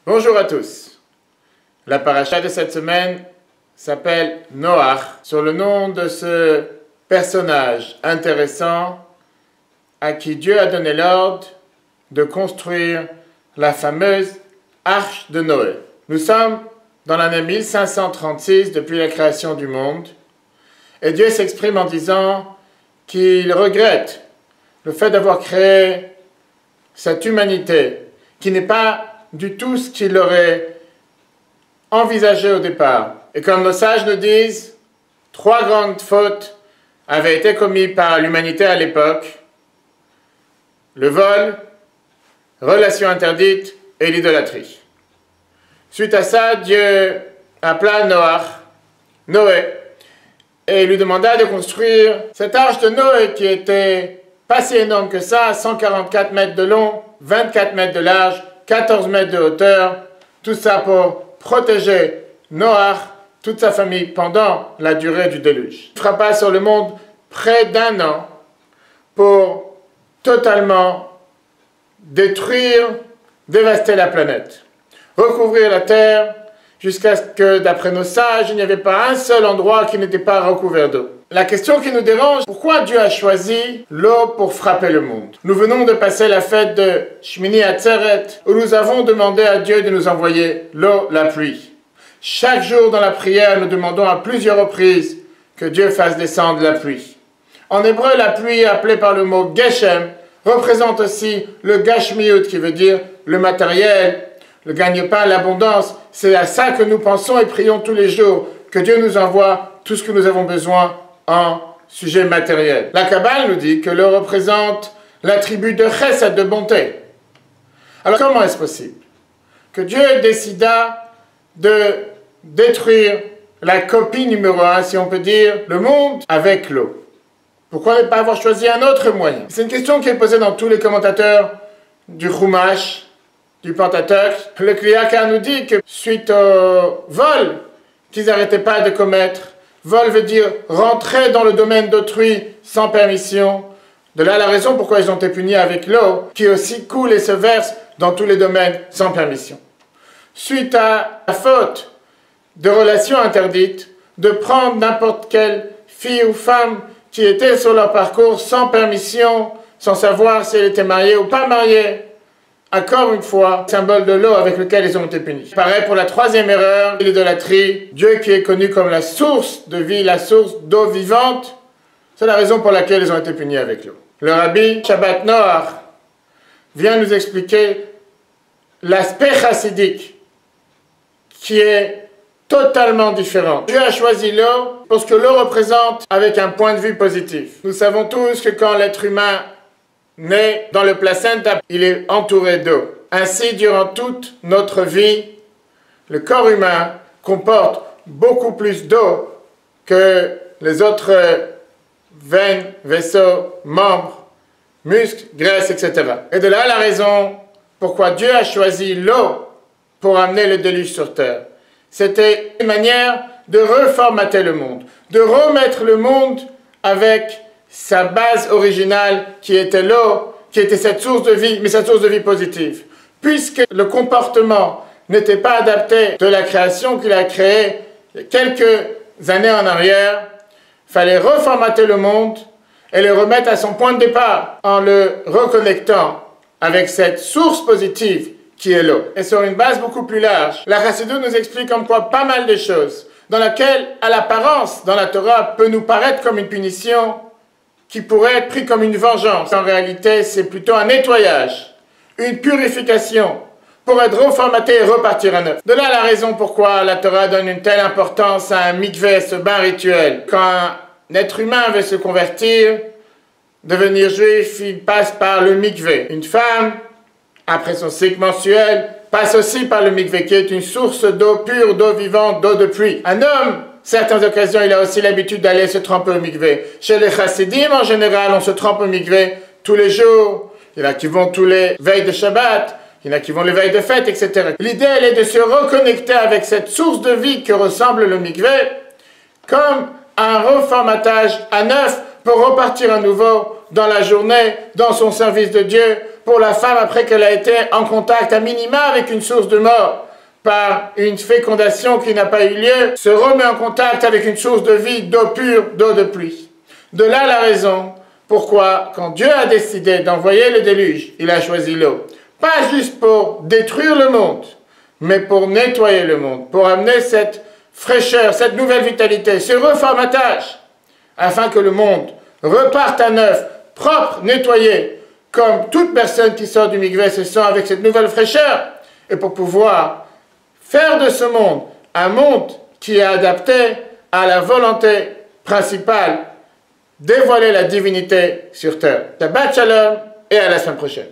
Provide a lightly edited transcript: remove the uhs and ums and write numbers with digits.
Bonjour à tous. La paracha de cette semaine s'appelle Noach, sur le nom de ce personnage intéressant à qui Dieu a donné l'ordre de construire la fameuse arche de Noé. Nous sommes dans l'année 1536 depuis la création du monde et Dieu s'exprime en disant qu'il regrette le fait d'avoir créé cette humanité qui n'est pas du tout ce qu'il aurait envisagé au départ. Et comme nos sages nous disent, 3 grandes fautes avaient été commises par l'humanité à l'époque: le vol, relations interdites et l'idolâtrie. Suite à ça, Dieu appela Noé, et lui demanda de construire cette arche de Noé qui était pas si énorme que ça, 144 mètres de long, 24 mètres de large, 14 mètres de hauteur, tout ça pour protéger Noach, toute sa famille, pendant la durée du déluge. Il frappa sur le monde près d'1 an pour totalement détruire, dévaster la planète, recouvrir la terre, jusqu'à ce que, d'après nos sages, il n'y avait pas un seul endroit qui n'était pas recouvert d'eau. La question qui nous dérange, pourquoi Dieu a choisi l'eau pour frapper le monde? Nous venons de passer la fête de Shmini Atzeret, où nous avons demandé à Dieu de nous envoyer l'eau, la pluie. Chaque jour dans la prière, nous demandons à plusieurs reprises que Dieu fasse descendre la pluie. En hébreu, la pluie, appelée par le mot Geshem, représente aussi le Gashmiut, qui veut dire le matériel, le gagne-pain, l'abondance. C'est à ça que nous pensons et prions tous les jours, que Dieu nous envoie tout ce que nous avons besoin en sujet matériel. La Kabbale nous dit que l'eau représente l'attribut de chesed, de bonté. Alors comment est-ce possible que Dieu décida de détruire la copie numéro 1, si on peut dire, le monde avec l'eau? Pourquoi ne pas avoir choisi un autre moyen? C'est une question qui est posée dans tous les commentateurs du Chumash, du Pentateuch. Le Kliyaka nous dit que suite au vol qu'ils n'arrêtaient pas de commettre, vol veut dire rentrer dans le domaine d'autrui sans permission. De là la raison pourquoi ils ont été punis avec l'eau, qui aussi coule et se verse dans tous les domaines sans permission. Suite à la faute de relations interdites, de prendre n'importe quelle fille ou femme qui était sur leur parcours sans permission, sans savoir si elle était mariée ou pas mariée. Encore une fois, symbole de l'eau avec lequel ils ont été punis. Pareil pour la 3e erreur, l'idolâtrie. Dieu qui est connu comme la source de vie, la source d'eau vivante, c'est la raison pour laquelle ils ont été punis avec l'eau. Le rabbi Shabbat Noach vient nous expliquer l'aspect chassidique qui est totalement différent. Dieu a choisi l'eau parce que l'eau représente avec un point de vue positif. Nous savons tous que quand l'être humain naît dans le placenta, il est entouré d'eau. Ainsi, durant toute notre vie, le corps humain comporte beaucoup plus d'eau que les autres veines, vaisseaux, membres, muscles, graisses, etc. Et de là la raison pourquoi Dieu a choisi l'eau pour amener le déluge sur terre. C'était une manière de reformater le monde, de remettre le monde avec sa base originale qui était l'eau, qui était cette source de vie, mais cette source de vie positive. Puisque le comportement n'était pas adapté de la création qu'il a créée quelques années en arrière, il fallait reformater le monde et le remettre à son point de départ en le reconnectant avec cette source positive qui est l'eau. Et sur une base beaucoup plus large, la Chassidut nous explique comme quoi pas mal de choses, dans laquelle, à l'apparence, dans la Torah, peut nous paraître comme une punition, qui pourrait être pris comme une vengeance. En réalité, c'est plutôt un nettoyage, une purification, pour être reformaté et repartir à neuf. De là la raison pourquoi la Torah donne une telle importance à un mikveh, ce bain rituel. Quand un être humain veut se convertir, devenir juif, il passe par le mikveh. Une femme, après son cycle mensuel, passe aussi par le mikveh, qui est une source d'eau pure, d'eau vivante, d'eau de pluie. Un homme, certaines occasions, il a aussi l'habitude d'aller se tremper au mikveh. Chez les chassidim, en général, on se trempe au mikveh tous les jours. Il y en a qui vont tous les veilles de Shabbat, il y en a qui vont les veilles de fête, etc. L'idée, elle est de se reconnecter avec cette source de vie que ressemble le mikveh, comme un reformatage à neuf pour repartir à nouveau dans la journée, dans son service de Dieu. Pour la femme, après qu'elle a été en contact à minima avec une source de mort, par une fécondation qui n'a pas eu lieu, se remet en contact avec une source de vie, d'eau pure, d'eau de pluie. De là la raison pourquoi, quand Dieu a décidé d'envoyer le déluge, il a choisi l'eau. Pas juste pour détruire le monde, mais pour nettoyer le monde, pour amener cette fraîcheur, cette nouvelle vitalité, ce reformatage, afin que le monde reparte à neuf, propre, nettoyé, comme toute personne qui sort du mikvé se sent avec cette nouvelle fraîcheur, et pour pouvoir faire de ce monde un monde qui est adapté à la volonté principale, dévoiler la divinité sur terre. Shabbat Shalom et à la semaine prochaine.